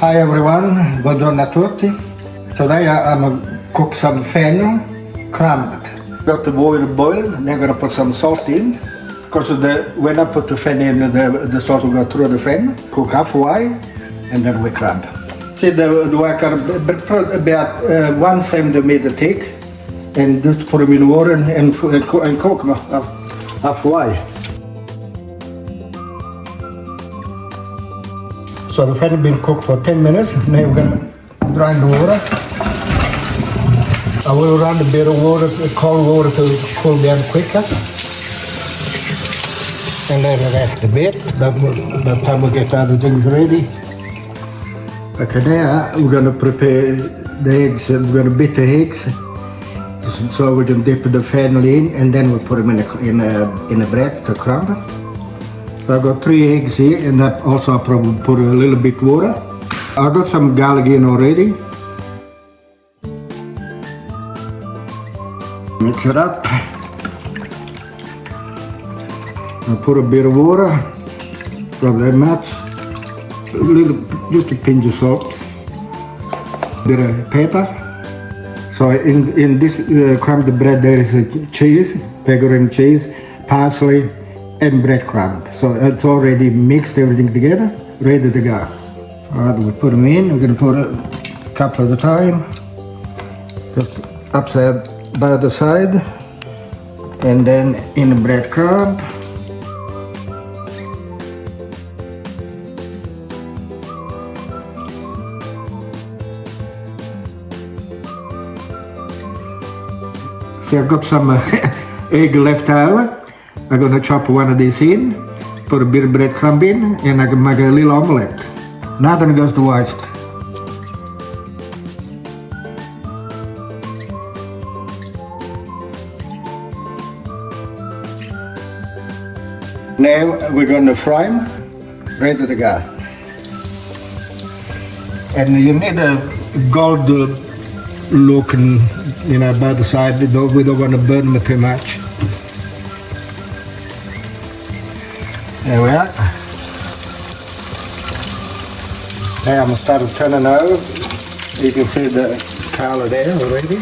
Hi everyone, buongiorno a tutti. Today I'm gonna cook some fennel crumbed. Got the water boil, then I'm gonna put some salt in. Because when I put the fennel in, the salt will go through the fennel, cook halfway, and then we crumb. See the water about 1 centimeter thick, and just put them in water and cook them halfway. So the fennel been cooked for 10 minutes. Now we're gonna drain the water. I will run a bit of water, cold water to cool down quicker. And let it rest a bit. By the time we get other things ready. Okay, now we're gonna prepare the eggs. We're gonna beat the eggs. So we can dip the fennel in, and then we'll put them in a bread to crumble. I've got 3 eggs here, and I also probably put a little bit water. I've got some garlic in already. Mix it up. I put a bit of water, probably that much. Just a pinch of salt. Bit of pepper. So in this crumbed bread there is a cheese, pecorino cheese, parsley, and breadcrumbs. So it's already mixed everything together, ready to go. Alright, we put them in. We're going to put a couple at a time. Just upside by the side, and then in the breadcrumb. See, I've got some egg left over. I'm gonna chop one of these in, put a bit of breadcrumb in, and I can make a little omelette. Nothing goes to waste. Now we're gonna fry them, ready to go. And you need a gold looking, by the side. We don't want to burn them too much. There we are. Now I'm going to start turning over. You can see the colour there already.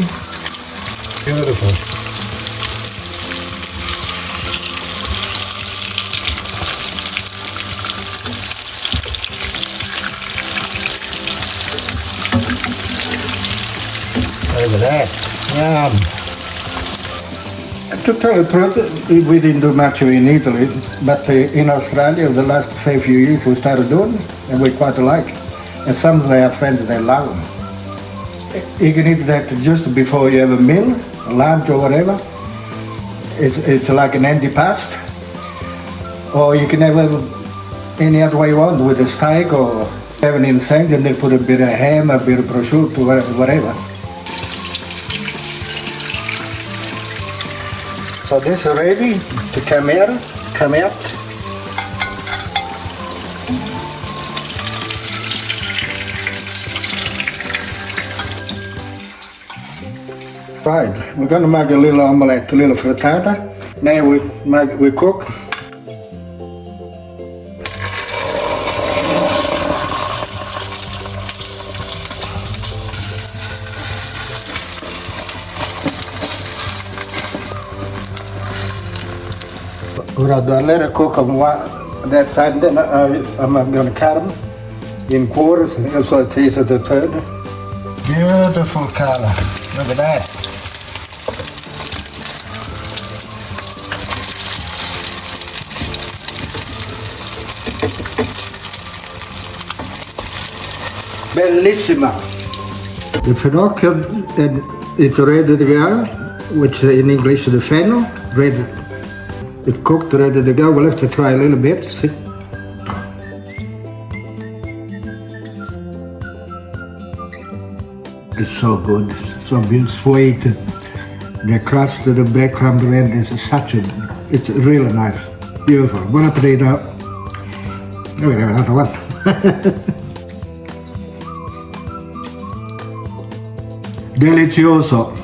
Beautiful. Look at that. Yum. To tell the truth, we didn't do much in Italy, but in Australia, the last few years we started doing, and we quite like. And some of our friends, they love them. You can eat that just before you have a meal, lunch or whatever. It's like an antipasto. Or you can have it any other way you want, with a steak or have it in the sink, and then put a bit of ham, a bit of prosciutto, whatever. So this is ready to come out. Right, we're gonna make a little omelette, a little frittata. Now we cook. I let it cook on that side, then I'm going to cut them in quarters, so it's easier to turn. Beautiful color. Look at that. Bellissima. The Finocchio, it's ready to go, which in English is the fennel, ready. It's cooked, ready to go. We'll have to try a little bit, see. It's so good, so beautiful, sweet. The crust of the breadcrumb blend is it's really nice, beautiful. Buon appetito. We have another one. Delicioso.